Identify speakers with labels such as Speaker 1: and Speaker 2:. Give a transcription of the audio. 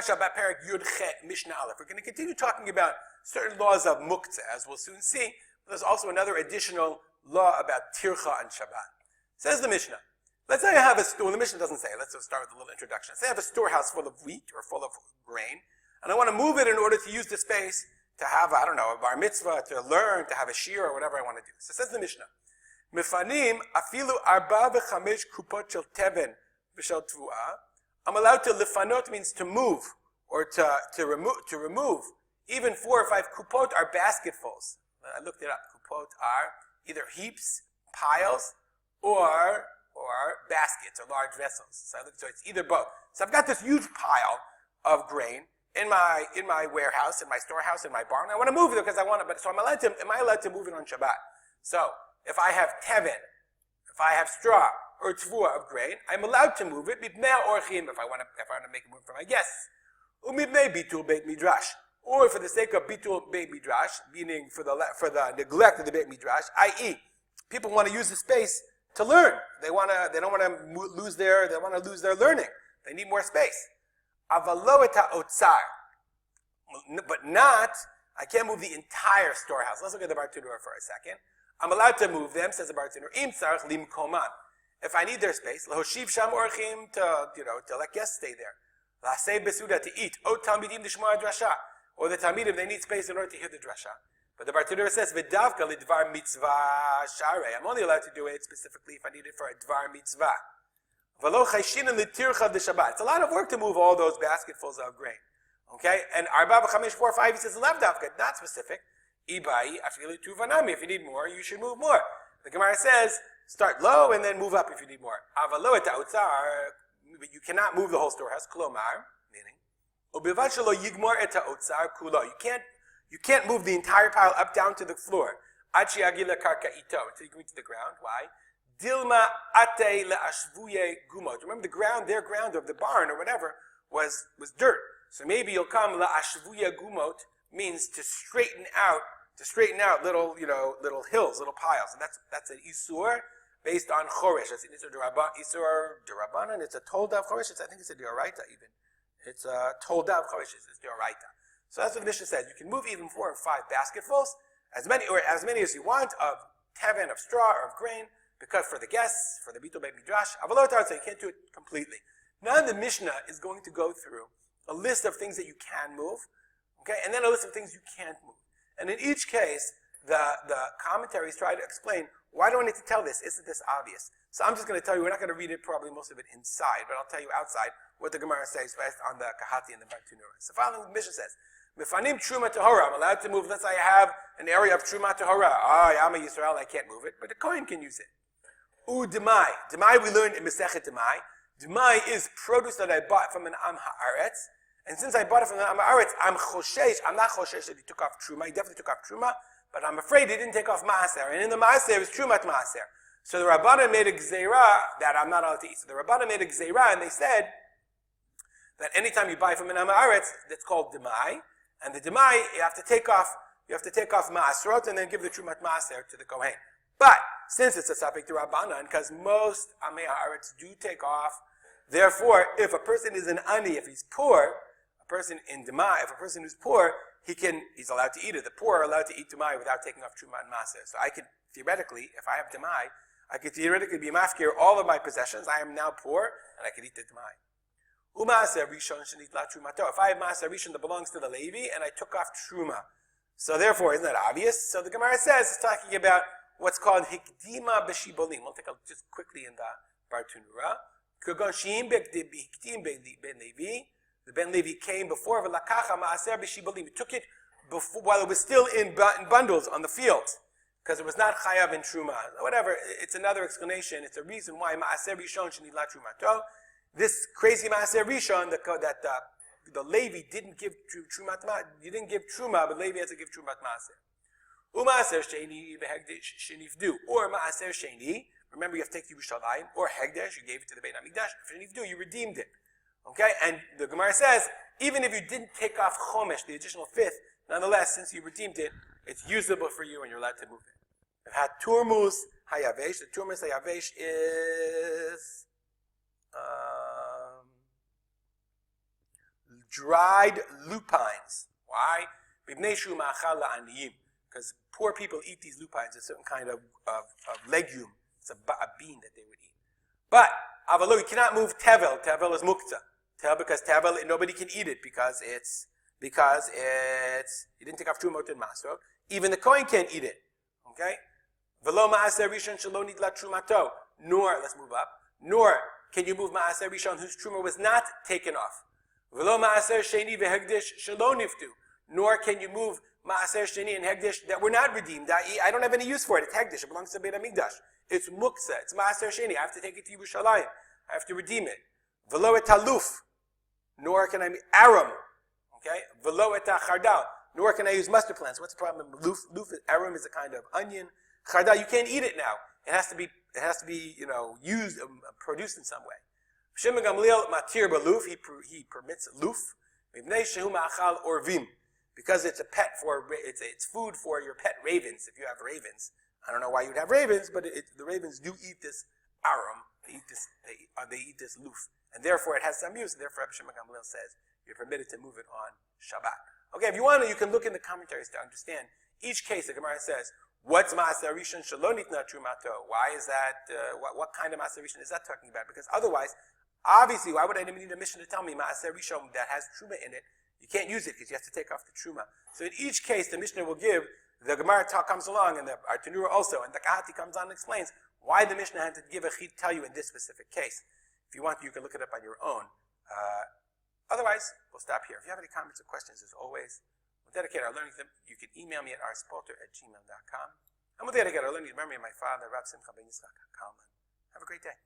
Speaker 1: Shabbat Perek Yud Chet Mishnah Aleph. We're going to continue talking about certain laws of muktzah, as we'll soon see. There's also another additional law about tircha and Shabbat. Says the Mishnah. Let's say I have a store. The Mishnah doesn't say. Let's just start with a little introduction. Say I have a storehouse full of wheat or full of grain, and I want to move it in order to use the space to have, I don't know, a bar mitzvah, to learn, to have a shir, or whatever I want to do. So says the Mishnah. Mifanim afilu arba v'chamesh kupot shel teven v'shel tvuah. I'm allowed to lifanot means to move or to remove. Even 4 or 5 kupot are basketfuls. I looked it up. Kupot are either heaps, piles, or baskets or large vessels. So it's either both. So I've got this huge pile of grain in my warehouse, in my storehouse, in my barn. I want to move it because I want it. But so am I allowed to move it on Shabbat? So if I have teven, if I have straw or tvua of grain, I'm allowed to move it. Mibnei orchim, if I want to make it move for my guests. Umibnei bitul beit midrash, or for the sake of bitul beit midrash, meaning for the neglect of the beit midrash, i.e., people want to use the space to learn. They don't want to lose their learning. They need more space. Avalo et ha'otzar, but not. I can't move the entire storehouse. Let's look at the Bartenura for a second. I'm allowed to move them, says the Bartenura. Im tzarich limkoman. If I need their space, lahoshiv sham orchim, to let guests stay there. Lasei besuda, to eat. O talmidim d'shmoa drasha, or the talmidim, they need space in order to hear the drasha. But the Bartenura says v'davka lidvar mitzvah sharei. I'm only allowed to do it specifically if I need it for a dvar mitzvah. V'lo chayshinan litircha d'shabbat. It's a lot of work to move all those basketfuls of grain. Okay, and arba v'chamesh 4 or 5, he says lav davka, not specific. Ibai afilu tu vanami. If you need more, you should move more. The Gemara says, start low and then move up if you need more. Avalo et ha'otzar, but you cannot move the whole storehouse. Klomar, meaning, ubivat shelo yigmor et ha'otzar kulo. You can't move the entire pile up down to the floor. Ad she'yagi lekarka ito, until you can reach the ground. Why? Dilma ate le'ashvuye gumot. Remember their ground of the barn or whatever was dirt. So maybe you'll come le'ashvuye gumot means to straighten out little hills, little piles, and that's an isur based on choresh. That's an isur derabanan. It's a tolda of choresh. I think it's a dioraita even. It's a tolda of choresh. It's dioraita. So that's what the Mishnah says. You can move even 4 or 5 basketfuls, as many as you want of teven, of straw or of grain, because for the guests, for the bitul beit midrash, avalotar, so you can't do it completely. Now the Mishnah is going to go through a list of things that you can move, okay, and then a list of things you can't move. And in each case, the commentaries try to explain, why do I need to tell this? Isn't this obvious? So I'm just going to tell you, we're not going to read it probably most of it inside, but I'll tell you outside what the Gemara says based on the Kahati and the Bartenura. So following the Mishnah says, Mifanim Truma Tahora, I'm allowed to move, let's say I have an area of Truma Tahora. I'm a Yisrael, I can't move it, but the Kohen can use it. Demai. Demai we learned in Mesechet Demai. Demai is produce that I bought from an Am Haaretz. And since I bought it from the Am Haaretz, I'm not choshesh that he took off Truma. He definitely took off Truma, but I'm afraid he didn't take off Maaser. And in the Maaser, it's Trumat Maaser. So the Rabbanan made a Gzeira that I'm not allowed to eat. So the Rabbanan made a Gzeira, and they said that anytime you buy from an Am Haaretz, that's called Demai. And the Demai, you have to take off Maaserot and then give the Trumat Maaser to the Kohen. But since it's a Safek to Rabbanan, because most Amei Haaretz do take off, therefore, if a person is an Ani, if he's poor, a person in Demai, if a person who's poor, he's allowed to eat it. The poor are allowed to eat Demai without taking off Truma and Maaser. So I could theoretically, if I have Demai, I could theoretically be mafkir all of my possessions. I am now poor, and I could eat the Demai. Umaaser Rishon shenit la Trumato. If I have Maaser Rishon that belongs to the Levi, and I took off Truma. So therefore, isn't that obvious? So the Gemara says, it's talking about what's called Hikdima B'Shibolim. We'll take a look just quickly in the Bartenura. Kugoshim B'Hikdim Ben Levi. The Ben Levi came before V'Lakacha Maaser B'Shibolim. He took it before, while it was still in bundles on the field, because it was not Chayav in Truma. Whatever, it's another explanation. It's a reason why Maaser Rishon Shenit La Trumato. This crazy Maaser Rishon that the Levi didn't give Trumat. You didn't give Truma, but Levi had to give Trumat Maaser. Umaaser Sheni Behegdesh Shenifdu, or Maaser Sheni. Remember, you have to take Yerushalayim or Hegdesh. You gave it to the Beit Hamikdash. Shenifdu, you redeemed it. Okay, and the Gemara says, even if you didn't take off Chomesh, the additional fifth, nonetheless, since you redeemed it, it's usable for you and you're allowed to move it. I've had Turmus Hayavesh. The Turmus Hayavesh is dried lupines. Why? Because poor people eat these lupines, a certain kind of legume. It's a bean that they would eat. But, avalo, you cannot move tevel. Tevel is muktzah. Because tevel, nobody can eat it because it's, you didn't take off trumot and maso. Even the kohen can't eat it. Okay? Velo ma'aser rishon shelo nidla trumato. Nor, let's move up. Nor can you move ma'aser rishon whose truma was not taken off. Velo ma'aser sheni vehegdish shelo niftu. Nor can you move ma'aser sheni and hegdish that were not redeemed. I don't have any use for it. It's hegdish. It belongs to Beit HaMikdash. It's muksa. It's ma'aser sheni. I have to take it to Yerushalayim. I have to redeem it. Velo et haluf. Nor can I aram. Okay? Velo et chardal. Nor can I use mustard plants. What's the problem? Aram is a kind of onion. Chardal, you can't eat it now. It has to be, used, produced in some way. Shimon Gamliel matir baluf. He permits luf. Because it's a pet it's food for your pet ravens. If you have ravens, I don't know why you'd have ravens, but the ravens do eat this aram. They eat this luf, and therefore it has some use. And therefore, Rabbi Shimon Gamliel says you're permitted to move it on Shabbat. Okay, if you want to, you can look in the commentaries to understand each case. The Gemara says, "What's ma'aser rishon shelo nitna trumato?" Why is that? What kind of ma'aser rishon is that talking about? Because otherwise, obviously, why would I need a Mishnah to tell me ma'aser rishon that has truma in it? You can't use it because you have to take off the truma. So in each case, the Mishnah will give, the Gemara comes along, and the Tanura also, and the Kahati comes on and explains why the Mishnah had to give a chit, tell you in this specific case. If you want, you can look it up on your own. Otherwise, we'll stop here. If you have any comments or questions, as always, we'll dedicate our learning to them. You can email me at rspalter@gmail.com. And we'll dedicate our learning to the memory of my father, Rav Simcha ben Yitzchak Kalman. Have a great day.